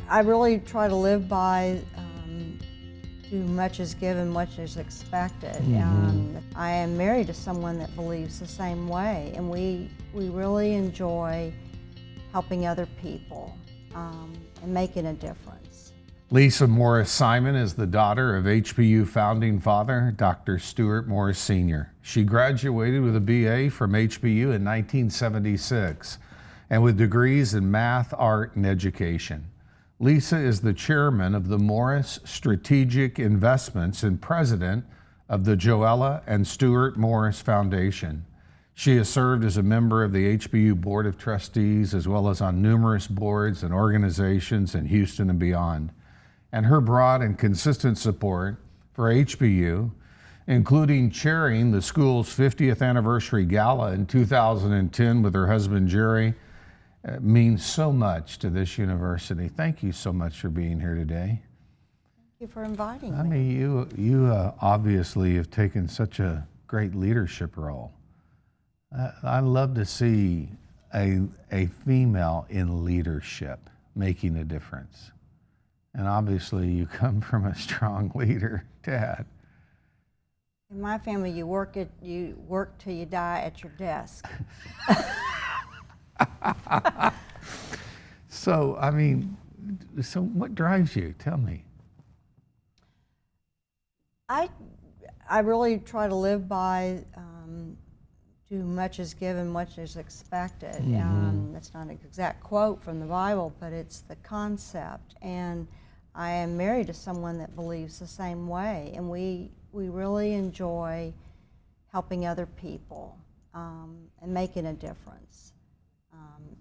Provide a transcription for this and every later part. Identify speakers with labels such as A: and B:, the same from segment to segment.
A: I really try to live by too much is given, much is expected. I am married to someone that believes the same way, and we really enjoy helping other people and making a difference.
B: Lisa Morris Simon is the daughter of HBU founding father, Dr. Stewart Morris Sr. She graduated with a BA from HBU in 1976 and with degrees in math, art, and education. Lisa is the chairman of the Morris Strategic Investments and president of the Joella and Stewart Morris Foundation. She has served as a member of the HBU Board of Trustees as well as on numerous boards and organizations in Houston and beyond. And her broad and consistent support for HBU, including chairing the school's 50th anniversary gala in 2010 with her husband Jerry, means so much to this university. Thank you so much for being here today.
A: Thank you for inviting me.
B: I mean, you obviously have taken such a great leadership role. I love to see a female in leadership making a difference. And obviously you come from a strong leader, Dad.
A: In my family, you work till you die at your desk.
B: So, I mean, so what drives you? Tell me.
A: I really try to live by too much is given, much is expected. That's not an exact quote from the Bible, but it's the concept. And I am married to someone that believes the same way, and we really enjoy helping other people and making a difference.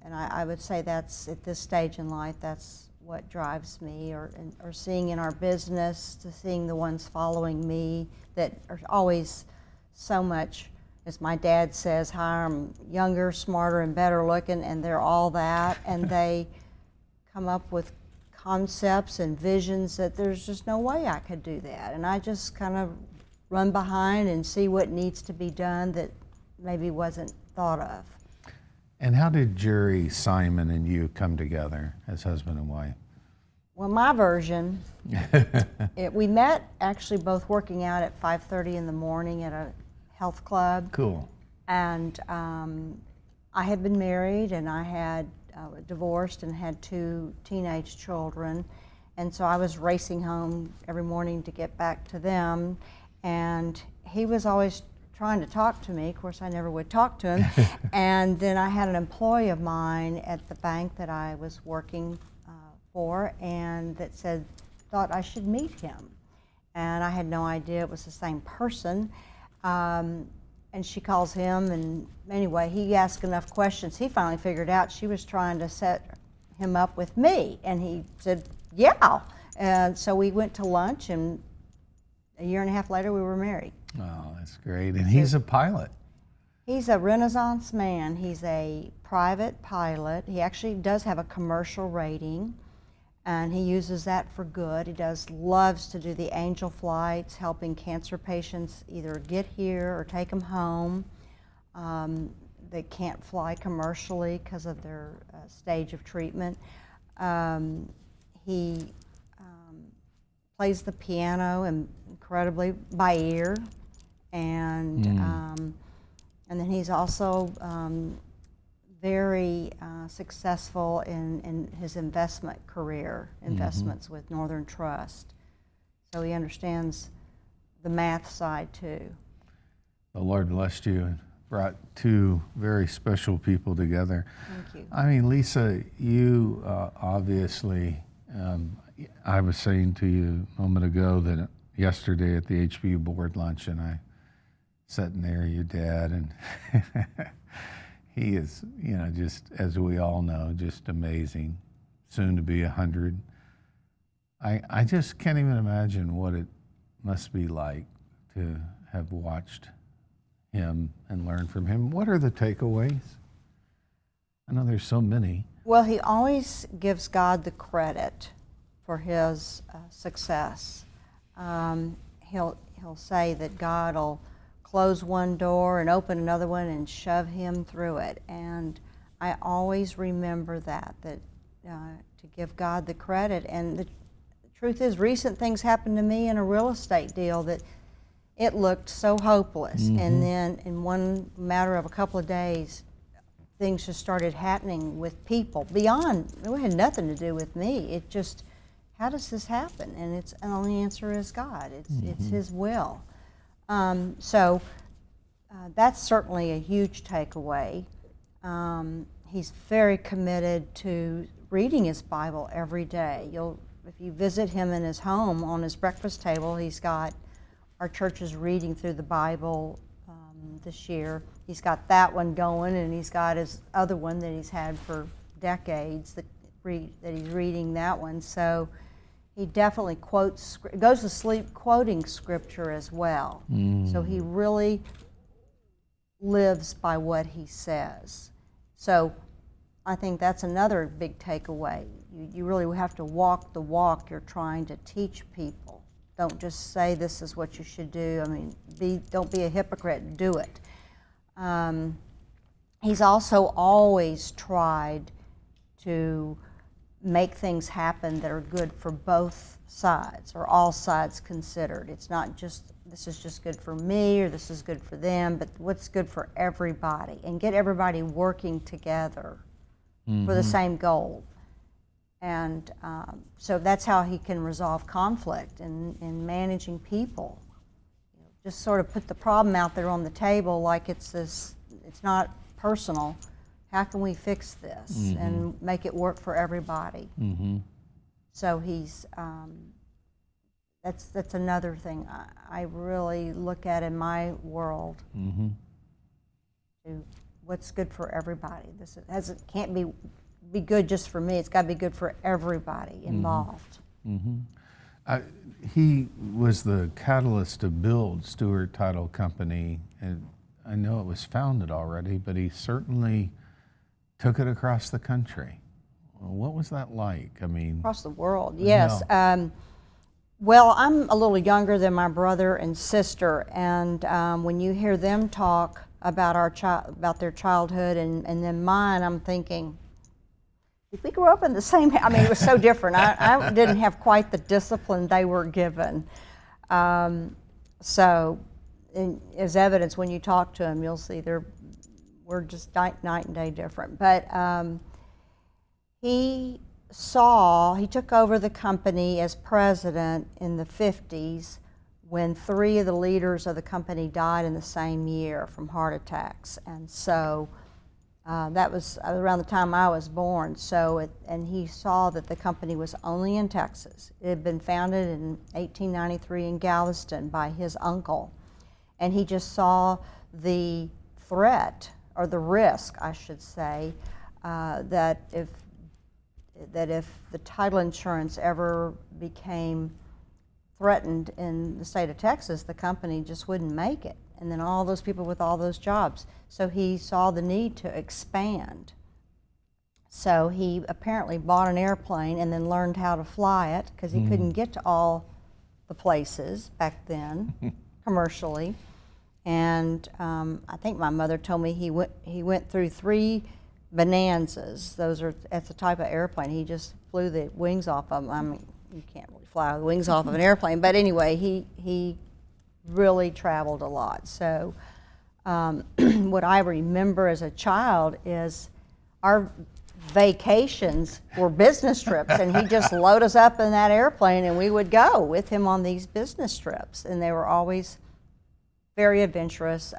A: And I would say that's, at this stage in life, that's what drives me, or seeing in our business, to seeing the ones following me that are always so much, as my dad says, how I'm younger, smarter, and better looking, and they're all that, and they come up with concepts and visions that there's just no way I could do that. And I just kind of run behind and see what needs to be done that maybe wasn't thought of.
B: And how did Jerry Simon and you come together as husband and wife?
A: Well, my version, we met actually both working out at 5:30 in the morning at a health club.
B: Cool.
A: And I had been married, and I had divorced and had 2 teenage children. And so I was racing home every morning to get back to them. And he was always trying to talk to me. Of course, I never would talk to him. And then I had an employee of mine at the bank that I was working for, and that thought I should meet him. And I had no idea it was the same person. And she calls him, and anyway, he asked enough questions. He finally figured out she was trying to set him up with me. And he said, yeah. And so we went to lunch, and a year and a half later, we were married.
B: Oh, that's great. And he's a pilot.
A: He's a Renaissance man. He's a private pilot. He actually does have a commercial rating, and he uses that for good. He loves to do the angel flights, helping cancer patients either get here or take them home. They can't fly commercially because of their stage of treatment. He plays the piano incredibly by ear. And then he's also very successful in his investment career, investments with Northern Trust. So he understands the math side too.
B: The Lord blessed you and brought 2 very special people together.
A: Thank you.
B: I mean, Lisa, you obviously, I was saying to you a moment ago that yesterday at the HBU board lunch, and I sitting there, your dad, and he is, just as we all know, just amazing, soon to be 100. I just can't even imagine what it must be like to have watched him and learned from him. What are the takeaways? I know there's so many.
A: Well, he always gives God the credit for his success. He'll say that God will close one door and open another one and shove him through it. And I always remember that to to give God the credit. And the truth is, recent things happened to me in a real estate deal that it looked so hopeless. And then in one matter of a couple of days, things just started happening with people beyond, it had nothing to do with me. It just, how does this happen? And the only answer is God. It's His will. So that's certainly a huge takeaway. He's very committed to reading his Bible every day. If you visit him in his home, on his breakfast table, he's got our church's reading through the Bible this year. He's got that one going, and he's got his other one that he's had for decades that he's reading that one. So he definitely goes to sleep quoting scripture as well. So he really lives by what he says. So I think that's another big takeaway. You really have to walk the walk you're trying to teach people. Don't just say this is what you should do. I mean, don't be a hypocrite, do it. He's also always tried to make things happen that are good for both sides, or all sides considered. It's not just, this is just good for me, or this is good for them, but what's good for everybody, and get everybody working together for the same goal. And so that's how he can resolve conflict in managing people. Just sort of put the problem out there on the table like it's not personal. How can we fix this and make it work for everybody? So he's, that's another thing I really look at in my world. What's good for everybody. It can't be good just for me. It's got to be good for everybody involved.
B: He was the catalyst to build Stewart Title Company, and I know it was founded already, but he certainly took it across the country. What was that like? I mean,
A: across the world, yes. Well, I'm a little younger than my brother and sister, and when you hear them talk about their childhood and then mine, I'm thinking, did we grow up in the same house? I mean, it was so different. I didn't have quite the discipline they were given. So, as evidence, when you talk to them, you'll see we're just night and day different. But he took over the company as president in the 50s when 3 of the leaders of the company died in the same year from heart attacks. And so that was around the time I was born. And he saw that the company was only in Texas. It had been founded in 1893 in Galveston by his uncle. And he just saw the threat, or the risk, I should say, that if the title insurance ever became threatened in the state of Texas, the company just wouldn't make it. And then all those people with all those jobs. So he saw the need to expand. So he apparently bought an airplane and then learned how to fly it, because he couldn't get to all the places back then commercially. And I think my mother told me he went through 3 Bonanzas. That's a type of airplane. He just flew the wings off of them. I mean, you can't really fly the wings off of an airplane, but anyway, he really traveled a lot. So what I remember as a child is our vacations were business trips, and he'd just load us up in that airplane and we would go with him on these business trips, and they were always very adventurous,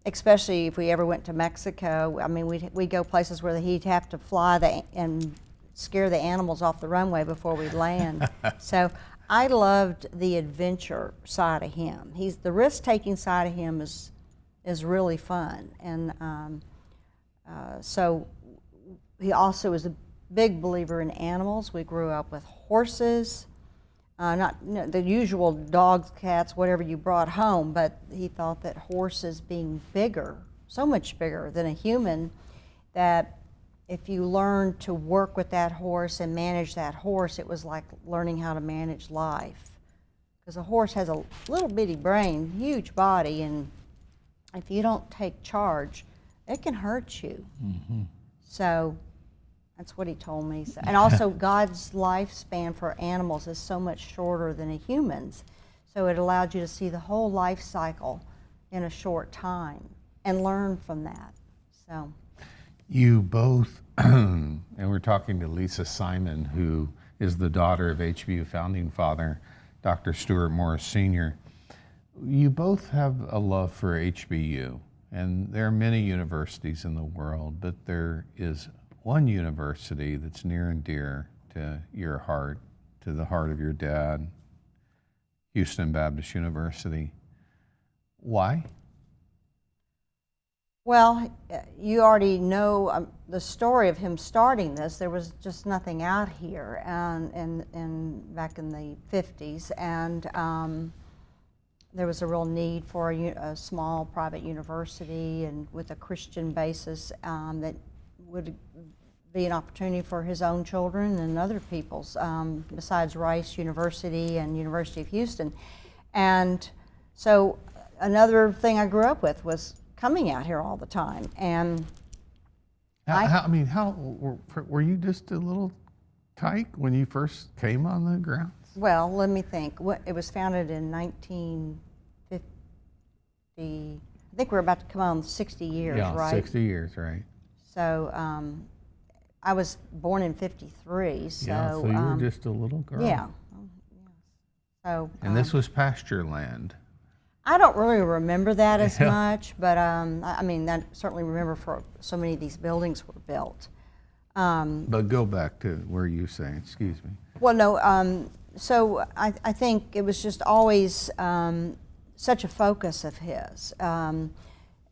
A: especially if we ever went to Mexico. I mean, we'd go places where he'd have to fly and scare the animals off the runway before we'd land. So I loved the adventure side of him. The risk-taking side of him is really fun. And so he also is a big believer in animals. We grew up with horses, not the usual dogs, cats, whatever you brought home, but he thought that horses being bigger, so much bigger than a human, that if you learned to work with that horse and manage that horse, it was like learning how to manage life. Because a horse has a little bitty brain, huge body, and if you don't take charge, it can hurt you. So That's what he told me. So, and also, God's lifespan for animals is so much shorter than a human's. So it allowed you to see the whole life cycle in a short time and learn from that. So
B: you both, and we're talking to Lisa Simon, who is the daughter of HBU founding father, Dr. Stewart Morris Sr. You both have a love for HBU, and there are many universities in the world, but there is one university that's near and dear to your heart, to the heart of your dad, Houston Baptist University. Why?
A: well, you already know the story of him starting this. There was just nothing out here and back in the 50s, and there was a real need for a small private university and with a Christian basis that would be an opportunity for his own children and other people's, besides Rice University and University of Houston. And so another thing I grew up with was coming out here all the time. And
B: how were you just a little tyke when you first came on the grounds?
A: well, let me think. It was founded in 1950. I think we're about to come on 60 years,
B: Yeah,
A: right?
B: 60 years, right.
A: So I was born in 53, so...
B: Yeah, so you were just a little girl.
A: Yeah. So,
B: And this was pasture land.
A: I don't really remember that as
B: Yeah.
A: much, but I mean, I certainly remember for so many of these buildings were built.
B: But go back to where you say, excuse me.
A: Well, no, so I think it was just always such a focus of his,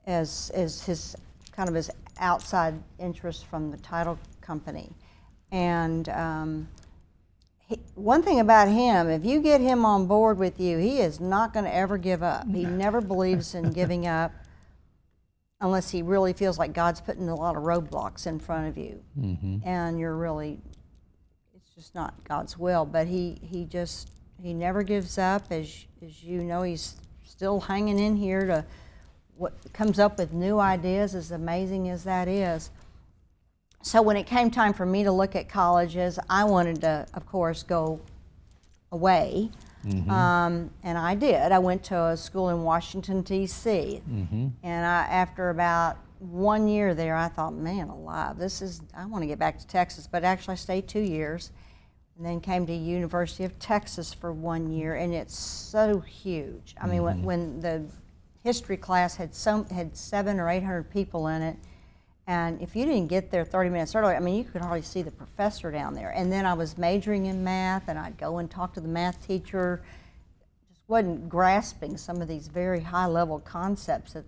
A: as his kind of his outside interest from the title company. And one thing about him, if you get him on board with you, he is not going to ever give up. He never believes in giving up unless he really feels like God's putting a lot of roadblocks in front of you.
B: Mm-hmm.
A: And you're really, it's just not God's will. But he never gives up. As you know, he's still hanging in here to what comes up with new ideas, as amazing as that is. So when it came time for me to look at colleges, I wanted to, of course, go away.
B: Mm-hmm.
A: And I did. I went to a school in Washington, D.C.
B: Mm-hmm.
A: And after about 1 year there, I thought, man alive, I want to get back to Texas. But actually I stayed 2 years and then came to University of Texas for 1 year, and it's so huge. I mean, when the history class had 700 or 800 people in it, and if you didn't get there 30 minutes early, I mean, you could hardly see the professor down there. And then I was majoring in math, and I'd go and talk to the math teacher. Just wasn't grasping some of these very high-level concepts that,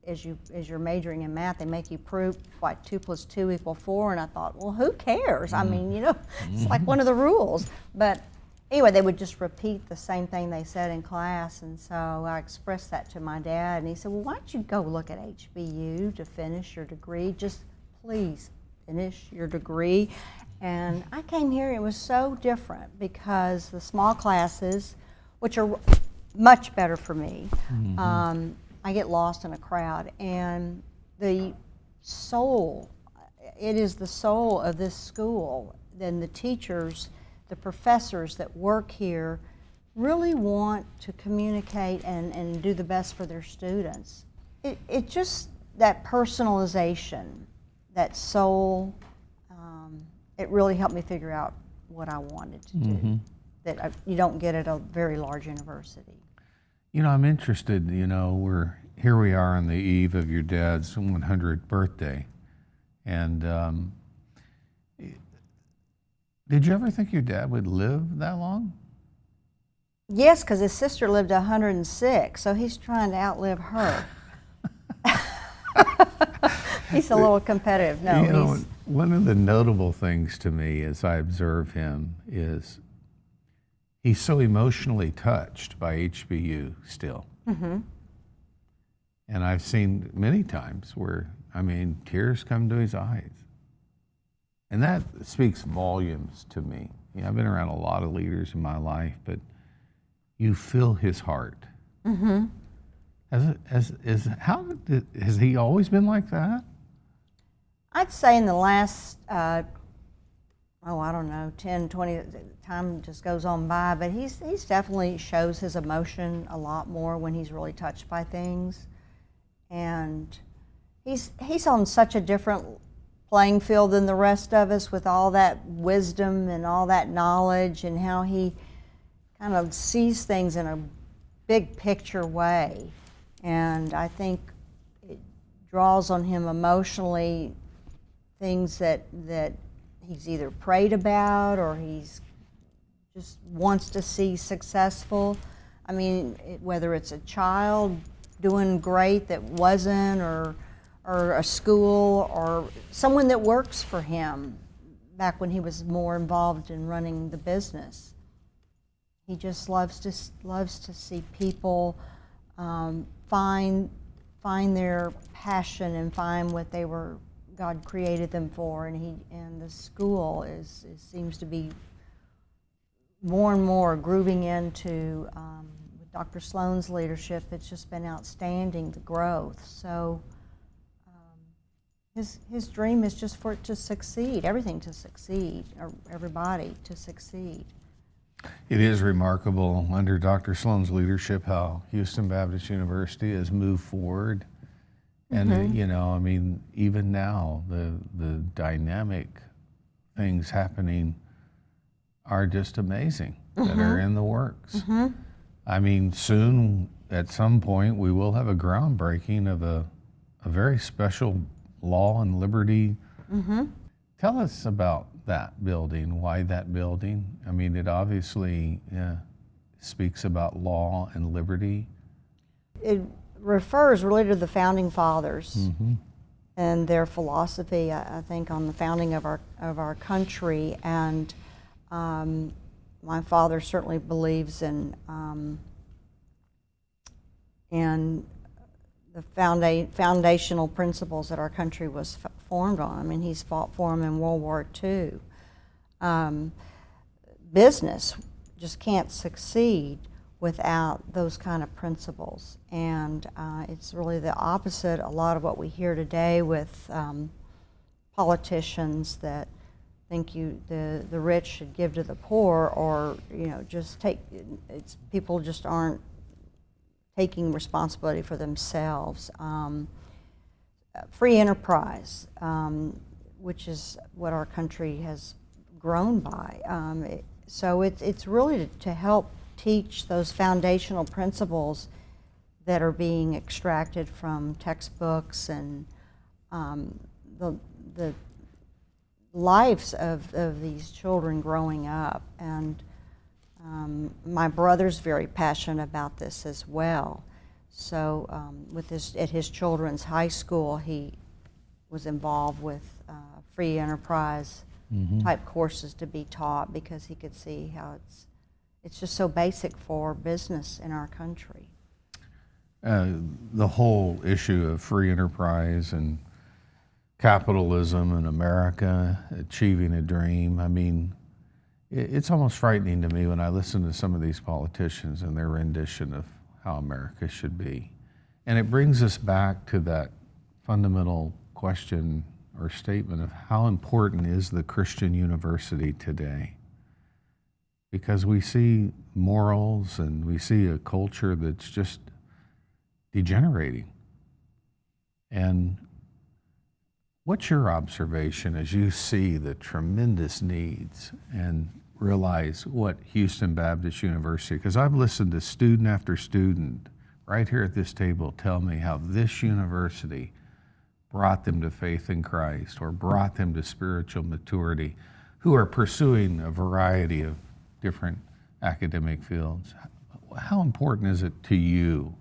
A: as you're majoring in math, they make you prove like 2 + 2 = 4. And I thought, well, who cares? I mean, you know, it's like one of the rules. But anyway, they would just repeat the same thing they said in class, and so I expressed that to my dad, and he said, well, why don't you go look at HBU to finish your degree? Just please finish your degree. And I came here, it was so different because the small classes, which are much better for me, I get lost in a crowd, and the soul, it is the soul of this school. Then the teachers, the professors that work here really want to communicate and do the best for their students. It just, that personalization, that soul, it really helped me figure out what I wanted to do, that you don't get at a very large university.
B: You know, I'm interested, you know, here we are on the eve of your dad's 100th birthday. And did you ever think your dad would live that long?
A: Yes, because his sister lived 106, so he's trying to outlive her. He's a little competitive. No,
B: you know, one of the notable things to me as I observe him is he's so emotionally touched by HBU still. Mm-hmm. And I've seen many times where, I mean, tears come to his eyes. And that speaks volumes to me. You know, I've been around a lot of leaders in my life, but you feel his heart. Mm-hmm. Has he always been like that?
A: I'd say in the last oh, I don't know, 10, 20, time just goes on by, but he's definitely shows his emotion a lot more when he's really touched by things. And he's on such a different playing field than the rest of us, with all that wisdom and all that knowledge, and how he kind of sees things in a big picture way. And I think it draws on him emotionally things that he's either prayed about or he's just wants to see successful. I mean, whether it's a child doing great that wasn't, or a school, or someone that works for him back when he was more involved in running the business. He just loves to see people find their passion and find what God created them for, and the school seems to be more and more grooving into with Dr. Sloan's leadership. It's just been outstanding, the growth. So his dream is just for it to succeed, everything to succeed, or everybody to succeed.
B: It is remarkable under Dr. Sloan's leadership how Houston Baptist University has moved forward. And, you know, I mean, even now, the dynamic things happening are just amazing that are in the works. I mean, soon, at some point, we will have a groundbreaking of a very special law and liberty. Tell us about that building, why that building? I mean, it obviously speaks about law and liberty.
A: It refers really to the founding fathers and their philosophy, I think, on the founding of our country. And my father certainly believes in the foundational principles that our country was formed on. I mean, he's fought for them in World War II. Business just can't succeed without those kind of principles. And it's really the opposite, a lot of what we hear today with politicians that think the rich should give to the poor, or, you know, just people just aren't taking responsibility for themselves. Free enterprise, which is what our country has grown by. So it's really to help teach those foundational principles that are being extracted from textbooks and the lives of these children growing up. And my brother's very passionate about this as well. So at his children's high school, he was involved with free enterprise type courses to be taught, because he could see how it's just so basic for business in our country.
B: The whole issue of free enterprise and capitalism in America, achieving a dream, I mean, it's almost frightening to me when I listen to some of these politicians and their rendition of how America should be. And it brings us back to that fundamental question or statement of how important is the Christian university today? Because we see morals and we see a culture that's just degenerating. And what's your observation as you see the tremendous needs and realize what Houston Baptist University, because I've listened to student after student right here at this table tell me how this university brought them to faith in Christ or brought them to spiritual maturity, who are pursuing a variety of different academic fields. How important is it to you,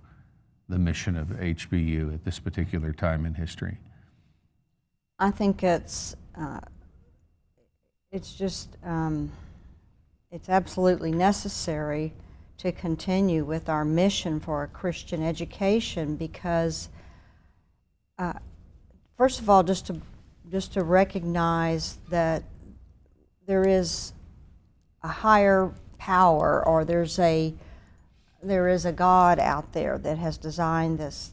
B: the mission of HBU at this particular time in history?
A: I think it's absolutely necessary to continue with our mission for a Christian education, because first of all, just to recognize that there is a higher power, or there is a God out there that has designed this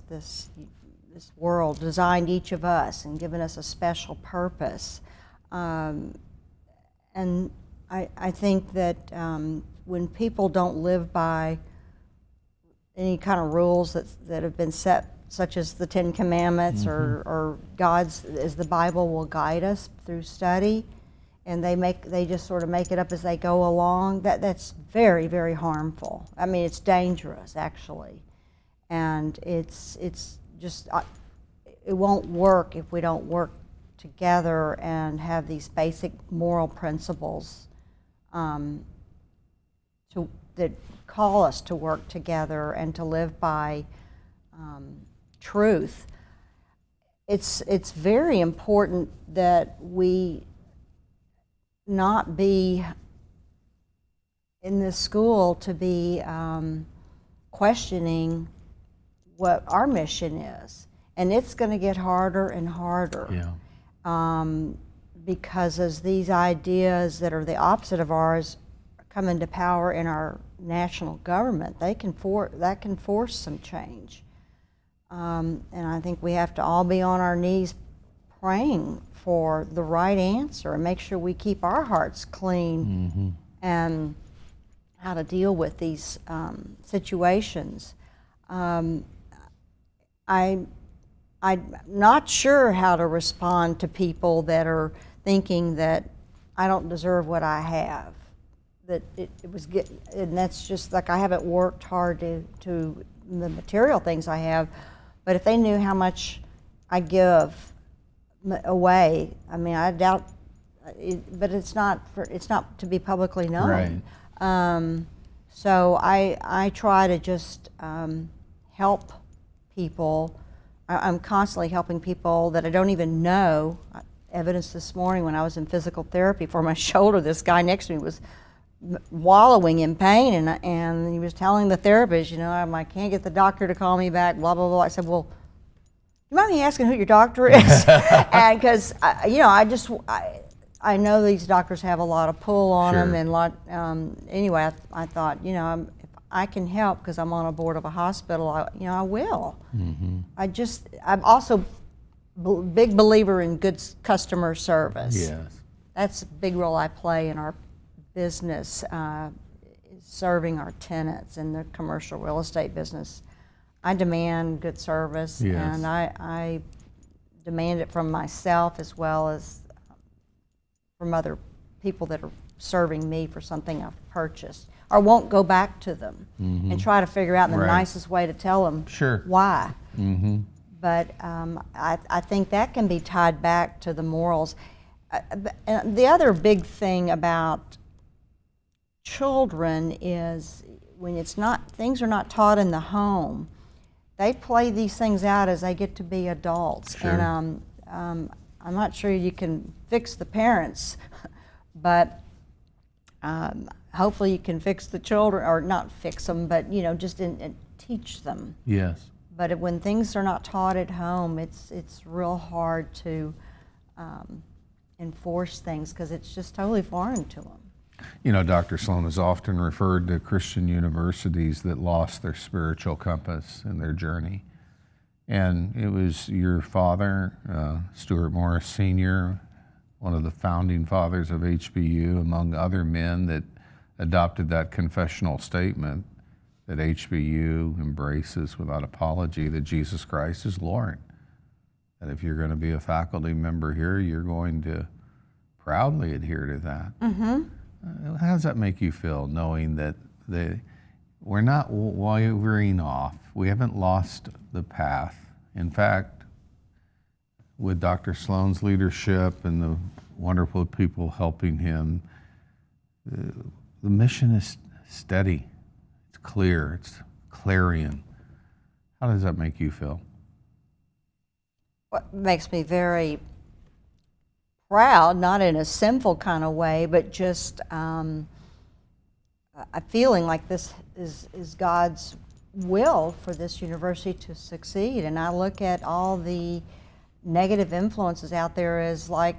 A: world, designed each of us and given us a special purpose. And And I think that when people don't live by any kind of rules that have been set, such as the Ten Commandments, or God's, as the Bible will guide us through study, and they just sort of make it up as they go along, that's very, very harmful. I mean, it's dangerous, actually. And it's just, it won't work if we don't work together and have these basic moral principles that call us to work together and to live by truth. It's very important that we not be in this school to be questioning what our mission is. And it's going to get harder and harder.
B: Yeah.
A: Because as these ideas that are the opposite of ours come into power in our national government, that can force some change. And I think we have to all be on our knees praying for the right answer and make sure we keep our hearts clean and how to deal with these situations. I'm not sure how to respond to people that are thinking that I don't deserve what I have. That it was get, and that's just like, I haven't worked hard to the material things I have, but if they knew how much I give away, I mean, I doubt. But it's not to be publicly known.
B: Right.
A: So I try to just help people. I'm constantly helping people that I don't even know. Evidence this morning when I was in physical therapy for my shoulder, this guy next to me was wallowing in pain, and he was telling the therapist, you know, I can't get the doctor to call me back, blah, blah, blah. I said, well, you mind me asking who your doctor is? And because, you know, I know these doctors have a lot of pull on
B: Sure.
A: them, and anyway, I thought, you know, if I can help because I'm on a board of a hospital, I will. I'm also a big believer in good customer service.
B: Yes.
A: That's a big role I play in our business, serving our tenants in the commercial real estate business. I demand good service,
B: Yes.
A: and I demand it from myself as well as from other people that are serving me for something I've purchased, or won't go back to them and try to figure out the
B: Right.
A: nicest way to tell them
B: Sure.
A: why. But I think that can be tied back to the morals. And the other big thing about children is when things are not taught in the home, they play these things out as they get to be adults.
B: Sure.
A: And I'm not sure you can fix the parents, but hopefully you can fix the children, or not fix them, but you know, just teach them.
B: Yes.
A: But when things are not taught at home, it's real hard to enforce things because it's just totally foreign to them.
B: You know, Dr. Sloan has often referred to Christian universities that lost their spiritual compass in their journey. And it was your father, Stewart Morris Sr., one of the founding fathers of HBU, among other men, that adopted that confessional statement that HBU embraces without apology that Jesus Christ is Lord. And if you're going to be a faculty member here, you're going to proudly adhere to that. How does that make you feel, knowing that we're not wavering off? We haven't lost the path. In fact, with Dr. Sloan's leadership and the wonderful people helping him, the mission is steady. It's clear. It's clarion. How does that make you feel?
A: What makes me very proud, not in a sinful kind of way, but just a feeling like this is God's will for this university to succeed. And I look at all the negative influences out there as like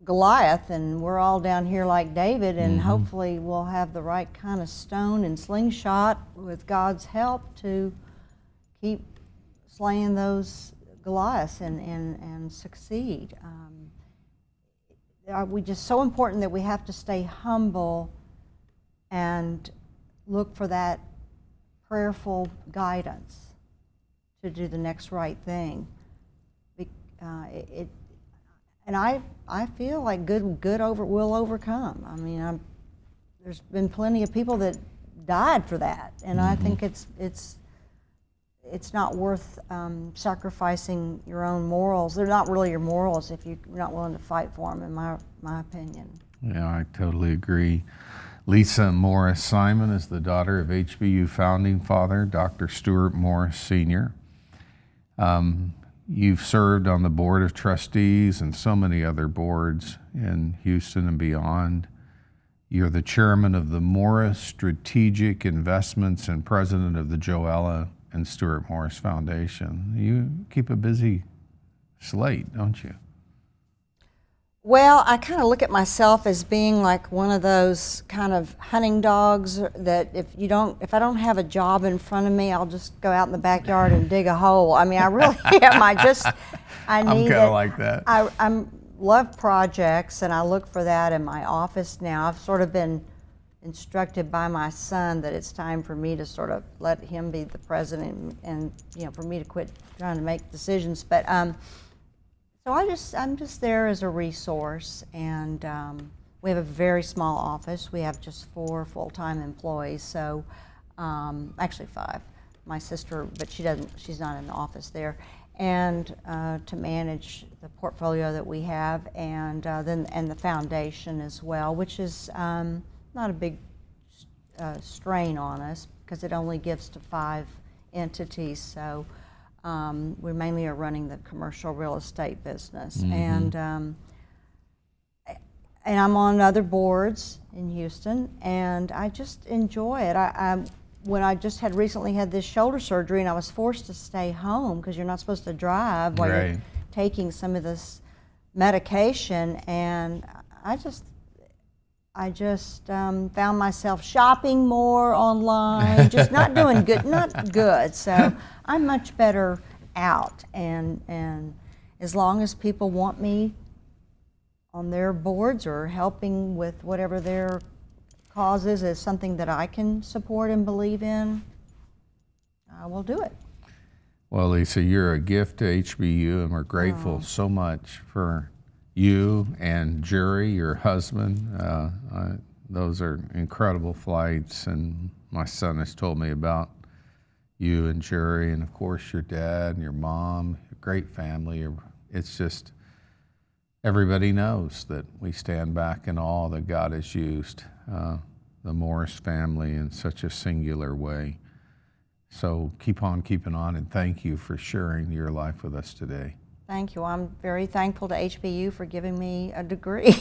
A: Goliath, and we're all down here like David, and hopefully we'll have the right kind of stone and slingshot with God's help to keep slaying those Goliaths and succeed. we just so important that we have to stay humble and look for that prayerful guidance to do the next right thing. And I feel like good will overcome. I mean, there's been plenty of people that died for that, and I think it's not worth sacrificing your own morals. They're not really your morals if you're not willing to fight for them, in my opinion.
B: Yeah, I totally agree. Lisa Morris Simon is the daughter of HBU founding father, Dr. Stewart Morris Sr. You've served on the Board of Trustees and so many other boards in Houston and beyond. You're the chairman of the Morris Strategic Investments and president of the Joella and Stewart Morris Foundation. You keep a busy slate, don't you?
A: Well, I kind of look at myself as being like one of those kind of hunting dogs that if I don't have a job in front of me, I'll just go out in the backyard and dig a hole. I mean, I really am. I
B: I'm
A: need
B: kind of
A: it.
B: like that.
A: I love projects, and I look for that in my office now. I've sort of been instructed by my son that it's time for me to sort of let him be the president, and for me to quit trying to make decisions. But so I'm just there as a resource, and we have a very small office. We have just 4 full-time employees, so actually 5. My sister, but she's not in the office there, and to manage the portfolio that we have, and the foundation as well, which is not a big strain on us because it only gives to 5 entities. So. We mainly are running the commercial real estate business, and I'm on other boards in Houston, and I just enjoy it. When I just recently had this shoulder surgery, and I was forced to stay home because you're not supposed to drive while you're taking some of this medication, and I just found myself shopping more online, just not doing good, not good. So I'm much better out, and as long as people want me on their boards or helping with whatever their cause is as something that I can support and believe in, I will do it.
B: Well, Lisa, you're a gift to HBU, and we're grateful so much for you and Jerry, your husband. Those are incredible flights, and my son has told me about you and Jerry, and of course your dad and your mom, a great family. It's just, everybody knows that we stand back in awe that God has used the Morris family in such a singular way. So keep on keeping on, and thank you for sharing your life with us today.
A: Thank you. I'm very thankful to HBU for giving me a degree.